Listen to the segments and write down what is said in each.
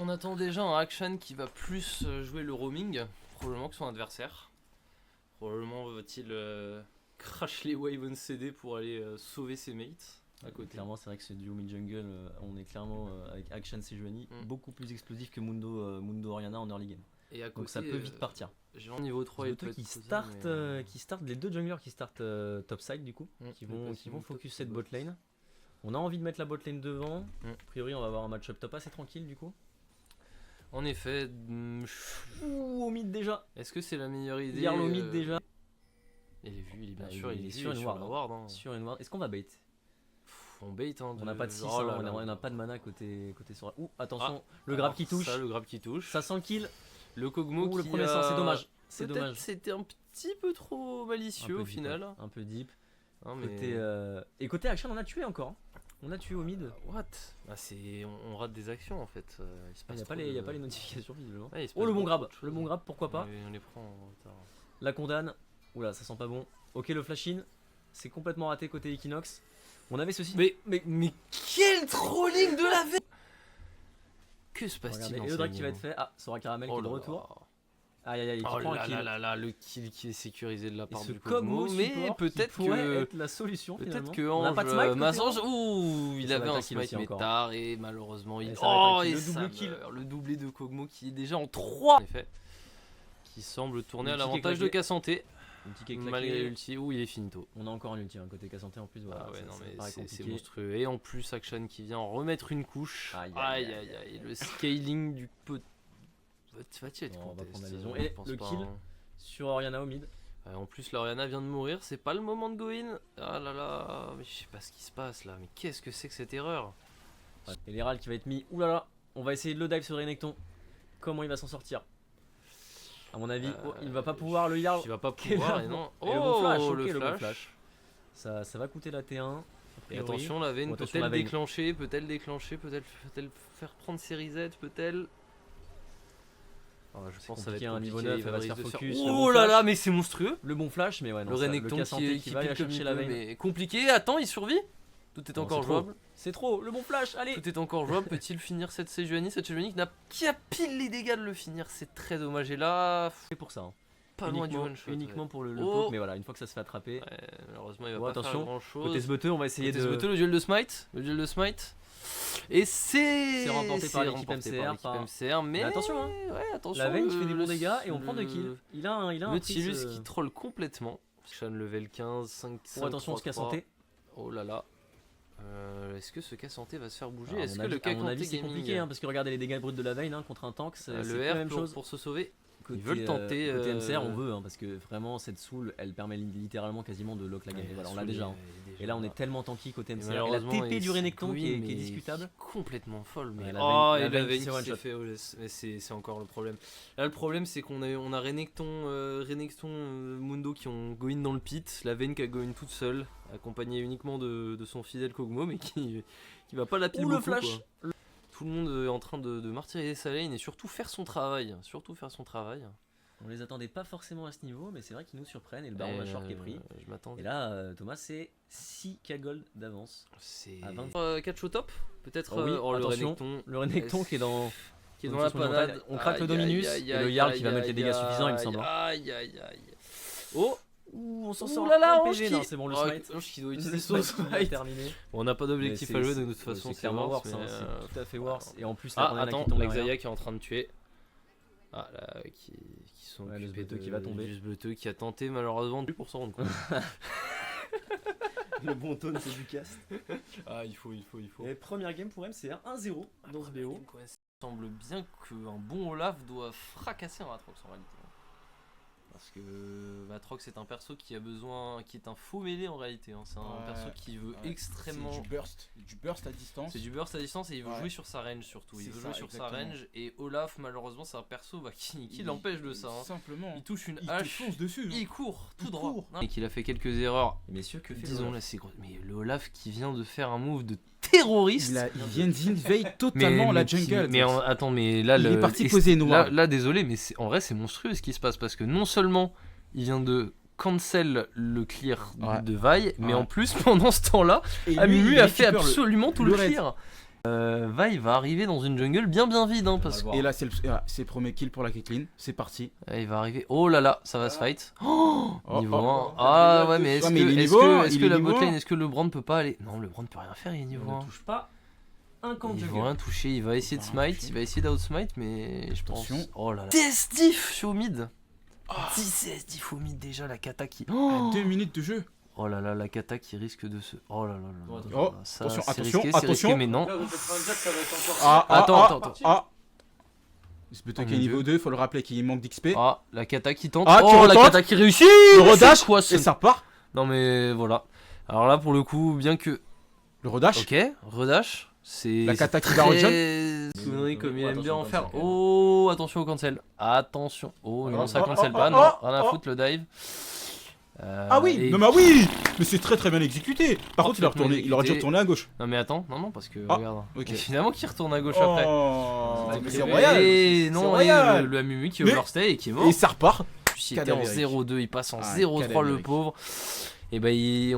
On attend déjà un Akshan qui va plus jouer le roaming, probablement que son adversaire. Probablement va-t-il crash les waves on CD pour aller sauver ses mates à côté. Clairement, c'est vrai que ce duo mid-jungle, on est clairement avec Akshan Sejuani beaucoup plus explosif que Mundo Oriana en early game. Et à côté, donc ça peut vite partir. J'ai un niveau 3 et qui start les deux junglers qui startent topside du coup, qui vont focus cette bot lane. On a envie de mettre la bot lane devant. A priori, on va avoir un match-up top assez tranquille du coup. En effet. Ouh, au mid déjà. Est-ce que c'est la meilleure idée? Yarl au mid déjà. Il est vu, il est bien sûr, il est sur une ward. Hein. Sur une ward. Est-ce qu'on va bait? On bait, hein. On n'a pas de 6, on n'a pas de mana côté sur. Ouh, attention, le grab qui touche. Ça, le grab qui touche. Ça sent le kill. Le Kog'Maw qui le premier sang, c'est dommage. C'est dommage. C'était un petit peu trop malicieux au final. Un peu deep. Hein, Et côté Akshan, on a tué encore. On a tué au mid. What? On rate des actions en fait. Il n'y a pas les notifications visiblement. Ouais, oh, le bon grab. Le bon grab, pourquoi pas. On les prend en retard. La condamne. Oula, ça sent pas bon. Ok, le flash in. C'est complètement raté côté Equinox. On avait ceci. Mais quel trolling de la veille! Que se passe-t-il? Et le drag qui va être fait. Ah, Sora Caramel qui est de retour. Aïe aïe aïe, oh là, le kill qui est sécurisé de la part du Kog'Maw, mais peut-être que être la solution. Peut-être que on n'a pas de smite. Massange, il avait un smite mais tard et malheureusement il. Le doublé de Kog'Maw qui est déjà en 3 en effet, qui semble tourner à l'avantage de K'Sante. Malgré l'ulti, il est finito. On a encore un ulti côté K'Sante en plus. Voilà, ah ouais, non mais c'est monstrueux. Et en plus Akshan qui vient en remettre une couche. Aïe aïe aïe, le scaling du pot. Va-t-il être on va prendre la contesté? liaison. Et le kill sur Oriana au mid. En plus l'Oriana vient de mourir, c'est pas le moment de go in. Ah là là, mais je sais pas ce qui se passe là, mais qu'est-ce que c'est que cette erreur? Et l'Herald qui va être mis, oulala, on va essayer de le dive sur Renekton. Comment il va s'en sortir? À mon avis, il va pas pouvoir, le Jarl. Il va pas pouvoir, et non. Et le bon flash, le bon flash. Ça va coûter la T1. Et attention, la Vayne peut-elle déclencher, peut-elle faire prendre ses resets, peut-elle. Je pense que ça va être un niveau 9, il va se faire focus. Oh là là, mais c'est monstrueux. Le bon flash, mais ouais, non, le Renekton qui va aller chercher la Vayne. Mais compliqué, attends, il survit. Tout est encore jouable. C'est trop, le bon flash, allez. Tout est encore jouable, peut-il finir cette Sejuani? Cette Sejuani qui a pile les dégâts de le finir, c'est très dommage. Et là, c'est pour ça. Pas loin du one shot. Uniquement pour le poke, mais voilà, une fois que ça se fait attraper. Malheureusement, il va pas faire grand chose. Côté Sbuteux, on va essayer de. Le duel de smite. Et c'est remporté par l'équipe MCR, mais attention, hein. Attention, la Vayne qui fait des bons dégâts et on prend 2 kills. Il a un Nautilus qui troll complètement. Shan level 15, 5, 5. Attention, ce K'Sante. Oh là là. Est-ce que ce K'Sante va se faire bouger? Est-ce que le K'Sante c'est compliqué parce que regardez les dégâts bruts de la Vayne contre un tank, c'est la même chose pour se sauver. Côté, ils veulent tenter. Côté MCR, on veut parce que vraiment cette soul elle permet littéralement quasiment de lock la game. Voilà, on l'a déjà. Et là on est tellement tanky côté MCR. Et la TP du Renekton qui est discutable. Complètement folle. Mais et la Vayne qui s'est fait. C'est encore le problème. Là le problème c'est qu'on a Renekton, Mundo qui ont go in dans le pit. La Vayne qui a go in toute seule, accompagnée uniquement de son fidèle Kog'Maw, mais qui va pas la pile beaucoup. Le flash. Tout le monde est en train de martyriser sa lane et surtout faire son travail. On les attendait pas forcément à ce niveau, mais c'est vrai qu'ils nous surprennent et le baron Machor qui est pris. Je m'attendais. Et là, Thomas, c'est 6k gold d'avance. C'est à 20. Catch au top peut-être. Le Renekton qui est dans la panade. On craque le Dominus et le Jarl qui va mettre les dégâts suffisants, il me semble. Aïe. Oh, on s'en sort. Non, c'est bon, le smite. Qui doit utiliser son smite. Terminé. On n'a pas d'objectif à jouer de toute façon. C'est clairement worse. C'est tout à fait worse. Et en plus, attends, Xayah qui est en train de tuer. Ah là, qui sont le Sbuteux qui va tomber. Le Sbuteux qui a tenté malheureusement pour s'en rendre compte. Le bon tone, c'est du cast. Il faut. Et première game pour MCR 1-0 dans ce BO. Il semble bien qu'un bon Olaf doit fracasser un Aatrox en réalité. Parce que Aatrox est un perso qui est un faux mêlé en réalité. C'est un perso qui veut extrêmement. C'est du burst à distance. C'est du burst à distance et il veut jouer sur sa range surtout. Il veut jouer sur sa range et Olaf malheureusement c'est un perso qui l'empêche de ça. Simplement. Il touche une hache. Il fonce dessus. Il court tout droit. Et qu'il a fait quelques erreurs. Messieurs, que fait disons là c'est gros. Mais le Olaf qui vient de faire un move de terroriste. Il vient d'invade totalement la jungle. Mais attends, mais là il est parti poser noir. Là désolé, mais en vrai c'est monstrueux ce qui se passe parce que non seulement il vient de cancel le clear de Vi, mais en plus pendant ce temps-là, Amumu a fait absolument tout le clear. Vi va arriver dans une jungle bien vide hein, parce que... Et là c'est le premier kill pour la Caitlyn, c'est parti. Il va arriver, oh là là, ça va se fight. Niveau 1. oh. Ah ouais mais est-ce Ouais, mais il est que, niveau un, est-ce il que est la niveau botlane, un. est-ce que le Brand peut pas aller? Non, le Brand peut rien faire, il est niveau On 1. ne touche pas un camp de Il va jungle. rien toucher, il va essayer de smite, il va essayer d'outsmite mais je pense... Attention. Oh là là. 10 diff, je suis au mid. 10 diff au mid déjà, la kata qui... À 2 minutes de jeu. Oh là là, la kata qui risque de se... Oh là là là. Oh, Ça, attention, c'est attention, risqué, c'est attention. risqué, mais non. Attends. Sbeta qui mon est niveau Dieu. 2, faut le rappeler qu'il manque d'XP. Ah, la kata qui tente. Ah, qui oh, la retente. kata qui réussit. Le redash, C'est quoi ce... et ça repart. Non mais voilà. Alors là pour le coup, bien que... Le redash. Ok, redash. C'est... La kata c'est qui va en très... connerie comme il aime bien en faire. Oh, attention au cancel. Attention. Oh non, ça cancel pas. Non, rien à foutre le dive. Ah oui, et- non mais oui. Mais c'est très bien exécuté. Par contre, Parfaitement il aurait dû exécuté. retourner à gauche. Non mais attends, non parce que Ah, regarde. ok. Évidemment qu'il retourne à gauche après. Oh, mais c'est Et royal. non, C'est et royal. le Amumu qui Mais- overstay et qui est mort. Et ça repart. Il était en cadavérique. 0-2, il passe en Ah, 0-3 le cadavérique. pauvre. Et bah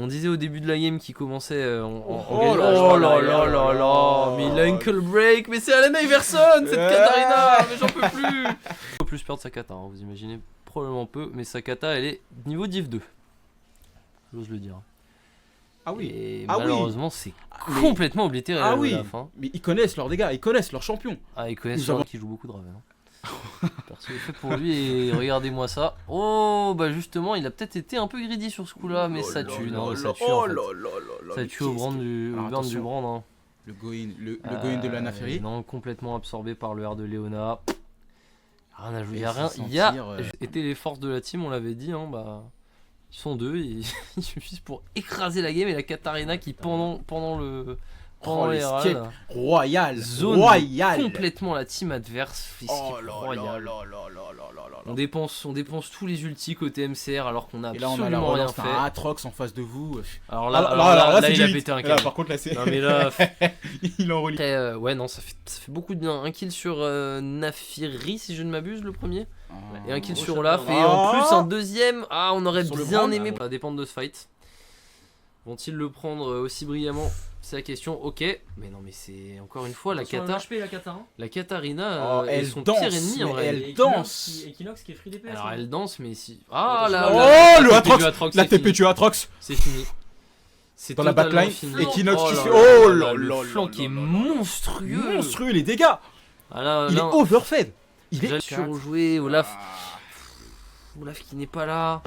on disait au début de la game qu'il commençait en Oh gagnant. là Oh là là là là là. Mais il a ankle break, mais c'est Alana Iverson cette Katarina, mais j'en peux plus. Il faut plus perdre sa kata, hein, vous imaginez probablement peu, mais sa kata elle est niveau div 2. J'ose le dire. Ah oui. Et Ah oui. malheureusement c'est mais- complètement oblitéré Ah à oui. la fin. Mais ils connaissent leurs dégâts, ils connaissent leurs champions. Ah, ils connaissent Nous Charles avons- qui joue beaucoup de Raven. Hein. Perso, il fait pour lui et regardez-moi ça. Oh, bah justement, il a peut-être été un peu greedy sur ce coup-là, mais ça tue. Non, mais ça tue en fait. Ça tue au brand du, Alors, au burn du attention. brand. Hein. Le Goin de la Naferry. Non, complètement absorbé par le R de Léona. Rien à jouer. Et Il y a rien. se Il y a sentir, été les forces de la team, on l'avait dit. Hein, bah, ils sont deux. Ils suffisent pour écraser la game et la Katarina qui pendant le. Pendant les l'escape. râles, Royal. zone Royal. complètement la team adverse. Oh Escape là royal. là là là là là là. On dépense tous les ultis côté MCR alors qu'on a Et là on a la absolument rien relance fait. d'un Atrox en face de vous. Alors là, là, c'est il a du pété un hit. câble. Là, par contre là c'est. Non mais là, Il en relie. après, ouais non, ça fait beaucoup de bien. Un kill sur Nafiri si je ne m'abuse le premier, et un kill Gros sur shot Olaf, down. et en Ah. plus un deuxième. Ah, on aurait Sur le bien brand. aimé. Ah, Ça va dépendre de ce fight. Vont-ils le prendre aussi brillamment? C'est la question. Ok, mais non mais c'est encore une fois la HP, la Katarina Oh, est elle son danse, pire ennemi en mais vrai. elle Et danse. Equinox qui est free DPS. Alors hein. elle danse mais si. Ah Attention. là. Oh, le TP Atrox. du Atrox, La c'est TP fini. tu Atrox. C'est fini. C'est Dans la totalement backline, fini. Equinox qui là fait. là Oh là là le là flanc là qui est là là. monstrueux. Monstrueux les dégâts. Ah là, Il est là, overfed. Il déjà est surjoué. Olaf qui n'est pas là.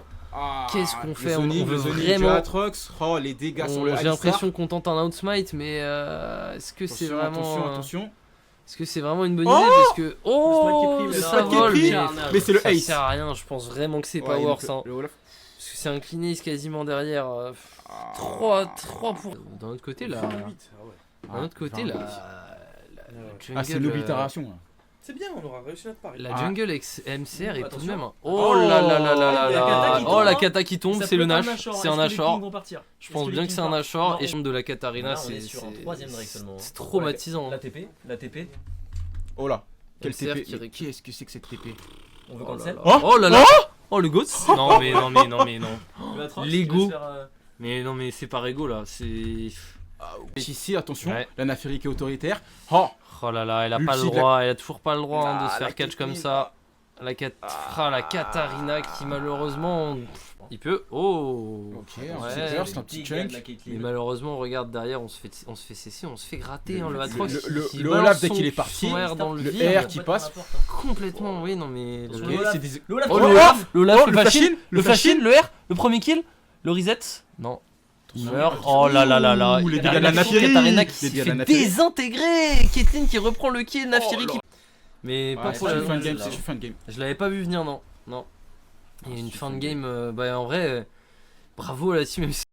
Qu'est-ce qu'on fait? On veut le vraiment- Atrox. Oh les dégâts sur le J'ai Alistar. l'impression qu'on tente un outsmite, mais est-ce que c'est vraiment, Attention. est-ce que c'est vraiment une bonne Oh idée? Parce que oh, Le smite qui est pris, mais ça là, vole, qui est mais pris. Mais c'est le ça ace. sert à rien. Je pense vraiment que c'est pas Ouais, worth. Hein. le Olaf. Parce que c'est un clean ace quasiment derrière. 3 pour. D'un autre côté là. D'un autre côté là. Ah c'est une oblitération. là. C'est bien, on aura réussi notre pari. La Ah. jungle MCR est tout de Attention. même. Oh là là là là là la kata là. qui Oh tombe, la hein. kata qui tombe, Ça c'est peut le être un Nash. Nashor. C'est Est-ce un que les Nashor. pings vont partir? Je Est-ce pense que les bien que pings c'est un partent? Nashor Non, et chambre de la Katarina, Là, on c'est est sur un c'est- troisième Drake seulement. c'est traumatisant. La TP. Oh là. Quel MCR TP. qui récupère. Qui est-ce que c'est que cette TP? On veut Oh là cancel. là. Oh là là. Oh le goat. Non mais non. Le Atrox, Lego. qui veut se faire, Mais non mais c'est pas Rego là, c'est... Ici attention, Ouais. la Naferry qui est autoritaire. Oh Oh là là, elle a pas le L'ulti de droit, elle a toujours pas le droit hein, de se Ah, la faire catch comme Caitlyn. ça. La Katarina qui malheureusement... Il peut... Oh Ok, Ouais. un petit burst, un petit dégâts de chunk. la Caitlyn. Mais malheureusement, regarde derrière, on se fait cesser, on se fait gratter hein, le Atrox. le Olaf, dès qu'il est parti, son R dans le le vide. R qui passe. Complètement, oui, non mais... Sur le- le Olaf. c'est des. Le Olaf, Oh le le Olaf. Olaf, le Olaf, Oh, le le Fashin, Fashin, le Fashin, le R, le premier kill, le reset. Non. Il meurt. Oh là là là là. Ouh, les Il y a dégâts de la Naferry. Katarina qui Les s'est dégâts de fait la Naferry. désintégrer. Caitlyn qui reprend le kill, Naferry qui... Mais pas Ouais, pour c'est la... une fin de game, là. c'est une fin de game. Je l'avais pas vu venir, non. Non. Il y a une fin de game, bah en vrai, bravo à la team, même si